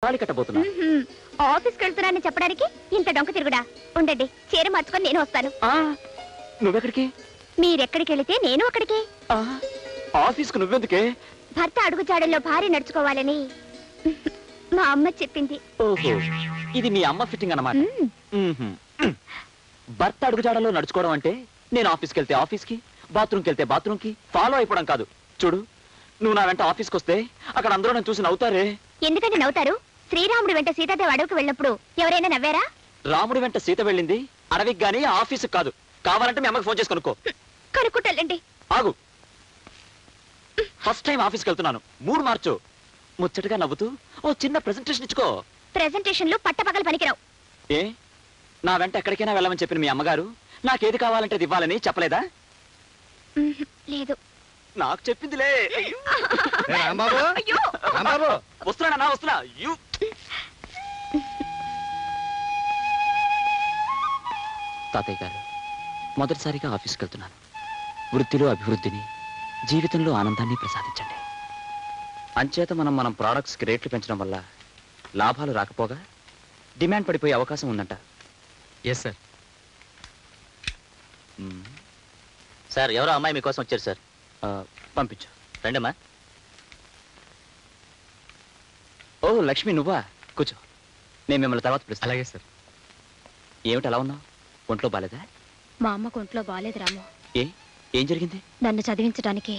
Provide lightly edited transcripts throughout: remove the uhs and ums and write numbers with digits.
తాళి కట్టబోతున్నా. ఆఫీస్కి వెళ్తున్నానని చెప్పడానికి ఇంత డొంక తిరుగుడా. ఉండండి, చీర మార్చుకొని నేను వస్తాను. నువ్వెక్కడికి? మీరెక్కడికి వెళితే నేను అక్కడికి. ఆఫీస్కు నువ్వెందుకే? భర్త అడుగుజాడల్లో భార్య నడుచుకోవాలని మా అమ్మ చెప్పింది. ఓహో, ఇది మీ అమ్మ ఫిట్టింగ్ అన్నమాట. భర్త అడుగుజాడల్లో నడుచుకోవడం అంటే నేను ఆఫీస్కి వెళ్తే ఆఫీస్కి, బాత్రూమ్కి వెళ్తే బాత్రూమ్కి ఫాలో అయిపోవడం కాదు. చూడు, నువ్వు నా వెంట ఆఫీస్కి వస్తే అక్కడ అందరూ నన్ను చూసి నవ్వుతారే. ఎందుకంటే నవ్వుతారు? శ్రీరాముడు వెంట సీతాదేవి అడవికి వెళ్ళినప్పుడు ఎవరైనా నవ్వారా? రాముడి వెంట సీత వెళ్ళింది అడవికి గానీ ఆఫీస్కి కాదు. కావాలంటే మీ అమ్మకి ఫోన్ చేసి కనుక్కో. కనుక్కుంటాలండి. ఆగు, ఫస్ట్ టైం ఆఫీస్కి వెళ్తున్నాను, మూడు మార్చు. ముచ్చటగా నవ్వుతూ ఓ చిన్న ప్రెజెంటేషన్ ఇచ్చుకో. ప్రెజెంటేషన్లు పట్టపగలు పనికిరావు. ఏ, నా వెంట ఎక్కడికైనా వెళ్ళమని చెప్పిన మీ అమ్మగారు నాకేది కావాలంటే అది ఇవ్వాలని చెప్పలేదా? లేదు. నాకు చెప్పిందిలే. వస్తున్నా వస్తున్నా. తాతయ్య గారు, మొదటిసారిగా ఆఫీస్కి వెళ్తున్నాను. వృత్తిలో అభివృద్ధిని, జీవితంలో ఆనందాన్ని ప్రసాదించండి. అంచేత మనం ప్రోడక్ట్స్కి రేట్లు పెంచడం వల్ల లాభాలు రాకపోగా డిమాండ్ పడిపోయే అవకాశం ఉందంట. Yes sir. సార్, ఎవరో అమ్మాయి మీకోసం వచ్చారు సార్. పంపించు. రండమ్మా. ఓ లక్ష్మి, నువ్వా? కూర్చో, నేను మిమ్మల్ని తర్వాత పిలుస్తాను. అలాగే సార్. ఏమిటి అలా ఉన్నావు? ఒంట్లో బాలేదా? మా అమ్మకు ఒంట్లో బాలేదు రాము. ఏం జరిగింది? నన్ను చదివించడానికి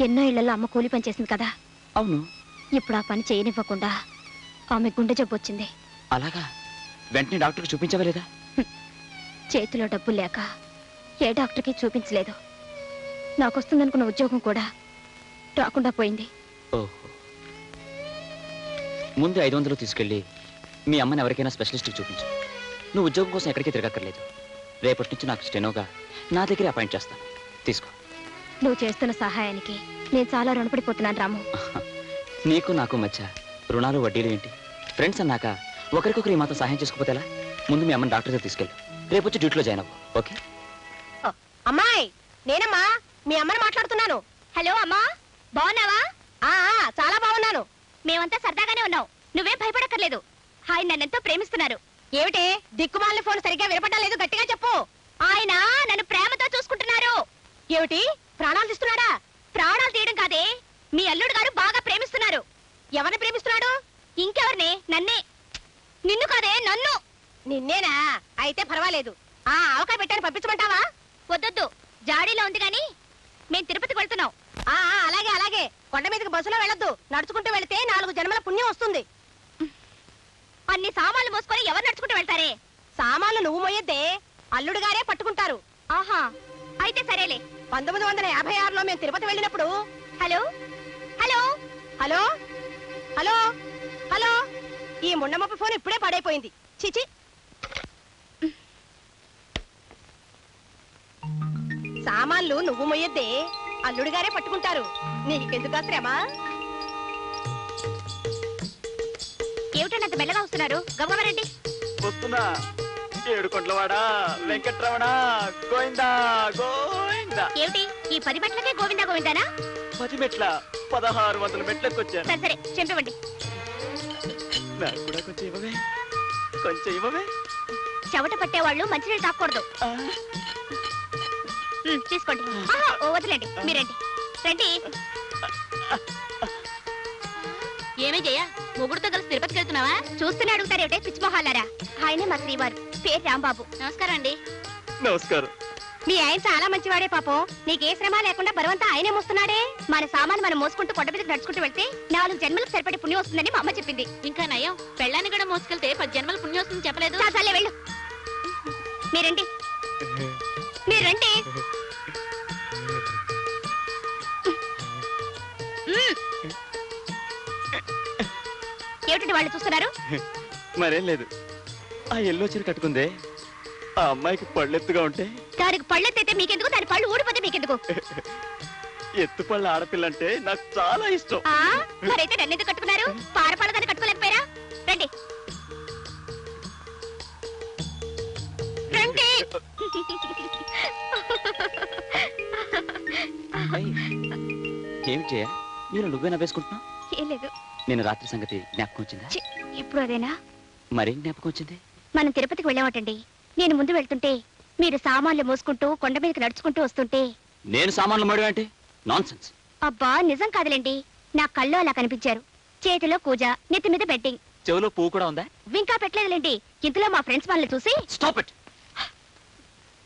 ఎన్నో ఇళ్లలో అమ్మ కూలి పని చేసింది కదా. అవును. ఇప్పుడు ఆ పని చేయనివ్వకుండా ఆమె గుండె జబ్బు వచ్చింది. అలాగా? వెంటనే డాక్టర్కి చూపించవలేదా? చేతిలో డబ్బులు లేక ఏ డాక్టర్కి చూపించలేదు. నాకొస్తుందనుకున్న ఉద్యోగం కూడా రాకుండా పోయింది. ఓహో, ముందు 500 తీసుకెళ్ళి మీ అమ్మని ఎవరికైనా స్పెషలిస్ట్కి చూపించు. నువ్వు ఉద్యోగం కోసం ఎక్కడికి తిరగక్కర్లేదు. రేపటి నుంచి నాకు స్టెనోగా నా దగ్గరే అపాయింట్ చేస్తాను. తీసుకో. నువ్వు చేస్తున్న సహాయానికి నేను చాలా రుణపడిపోతున్నాను రాము. నీకు నాకు మధ్య రుణాలు వడ్డీలు ఏంటి? ఫ్రెండ్స్ అన్నాక ఒకరికొకరు ఈ మాత్రం సహాయం చేసుకోపోతే ఎలా? ముందు మీ అమ్మని డాక్టర్ దగ్గర తీసుకెళ్ళు. రేపు వచ్చి డ్యూటీలో జాయిన్ అవ్వు. ఓకే? అమ్మాయి, నేనమ్మా మీ అమ్మని మాట్లాడుతున్నాను. హలో అమ్మా, బాగున్నావా? చాలా బాగున్నాను. మేమంతా సరదాగానే ఉన్నాం, నువ్వేం భయపడక్కర్లేదు. ఆయన నన్నెంతో ప్రేమిస్తున్నారు. ఏమిటి దిక్కుమాలిన ఫోన్ సరిగ్గా వినపడడం లేదు, గట్టిగా చెప్పు. ఆయన నన్ను ప్రేమతో చూసుకుంటున్నారు. ఏమిటి, ప్రాణాలు తీస్తున్నాడా? ప్రాణాలు తీయడం కాదే, మీ అల్లుడు గారు బాగా ప్రేమిస్తున్నారు. ఎవరిని ప్రేమిస్తున్నాడు? ఇంకెవరిని? నన్నే. నిన్ను కాదే, నన్ను. నిన్నేనా? అయితే పర్వాలేదు. ఆవకాయ పెట్టాను, పంపించమంటావా? వద్దొద్దు, జాడీలో ఉంది గాని మేము తిరుపతికి వెళ్తున్నాం. అలాగే అలాగే. కొండ మీదకి బస్సులో వెళ్ళొద్దు, నడుచుకుంటూ వెళితే 4 జన్మల పుణ్యం వస్తుంది. అన్ని సామాన్లు మోసుకొని ఎవరు నడుచుకుంటూ వెళ్తారే? సామాన్లు నువ్వు మోయొద్దే, అల్లుడు గారే పట్టుకుంటారు. ఆహా, అయితే సరేలే. 1956లో మేము తిరుపతి వెళ్ళినప్పుడు. Hello hello hello hello hello, ఈ ముండమప్ప ఫోన్ ఇప్పుడే పడైపోయింది. చిచి, సామాన్లు నువ్వు మొయ్యొద్దే, అల్లుడు గారే పట్టుకుంటారు. నీకెందుకు శ్రమ? ఏమిటంత మెల్లగా వస్తున్నారు? గవ్వరండి. వస్తున్నా. ఏడుకొండలవాడా వెంకట్రమణ గోవిందా గోవిందా. ఏమిటి ఈ 10 మెట్లకే గోవిందా గోవిందానా? 10 మెట్ల 1600 మెట్లకు వచ్చాను. సరే చెంపివ్వండి. నాకు కూడా కొంచెం ఇవ్వవే, కొంచెం ఇవ్వవే. చెవట పట్టేవాళ్ళు మంచినీళ్ళు తాకూడదు. తీసుకోండి. వదిలేండి, మీరండి. రండి. ఏమే జయ, మొగుడుతో కలిసి తిరుపతికి వెళ్తున్నావా? చూస్తూనే అడుగుతారేమిటే పిచ్చిమొహాలారా. ఆయనే మా శ్రీవారు, పేరు రాంబాబు. నమస్కారం అండి. నమస్కారం. మీ ఆయన చాలా మంచివాడే పాపం. నీకే శ్రమ లేకుండా బరువంతా ఆయనే మోస్తున్నాడే. మన సామాను మనం మోసుకుంటూ కొండ మీదకి నడుచుకుంటూ వెళ్తే 4 జన్మలకు సరిపడే పుణ్యం వస్తుందని మా అమ్మ చెప్పింది. ఇంకా నయం, పెళ్ళాన్ని కూడా మోసుకెళ్తే 10 జన్మల పుణ్యం వస్తుందని చెప్పలేదు. చాలే వెళ్ళు. మీరండి, మీరండి. ఏమిటండి వాళ్ళు చూస్తున్నారు? మరేం లేదు. ఆ ఎల్లో చీర కట్టుకుందే, ఆ అమ్మాయికి పళ్ళెత్తుగా ఉంటే. దానికి పళ్ళెత్తైతే మీకెందుకు, దాని పళ్ళు ఊడిపోతే మీకెందుకు? ఎత్తుపళ్ళ ఆడపిల్ల అంటే నాకు చాలా ఇష్టం. మరైతే నన్ను ఎందుకు కట్టుకున్నారు? పారపళ్ళ దాన్ని కట్టుకోలేకపోయారా? రండి రండి. ఏమి చేయ, నేను నువ్వే నవ్వేసుకుంటున్నా? ఏం లేదు. నేను రాత్రి సంగతి జ్ఞాపకం వచ్చిందా? ఇప్పుడు అదేనా? మరేం జ్ఞాపకం వచ్చింది? మనం తిరుపతికి వెళ్ళామటండి. నేను ముందు వెళ్తుంటే మీరు సామాన్లు మోసుకుంటూ కొండ మీదకి నడుచుకుంటూ వస్తుంటే. నేను సామాన్లు మడి అంటే నాన్సెన్స్. అబ్బా నిజం కాదులేండి, నా కళ్ళు అలా కనిపించారు. చేతిలో కూజ, నెత్తి మీద బెట్టింగ్. చెవిలో పువ్వు కూడా ఉందా? ఇంకా పెట్టలేదులేండి. ఇంతలో మా ఫ్రెండ్స్ మనల్ని చూసి స్టాప్ ఇట్.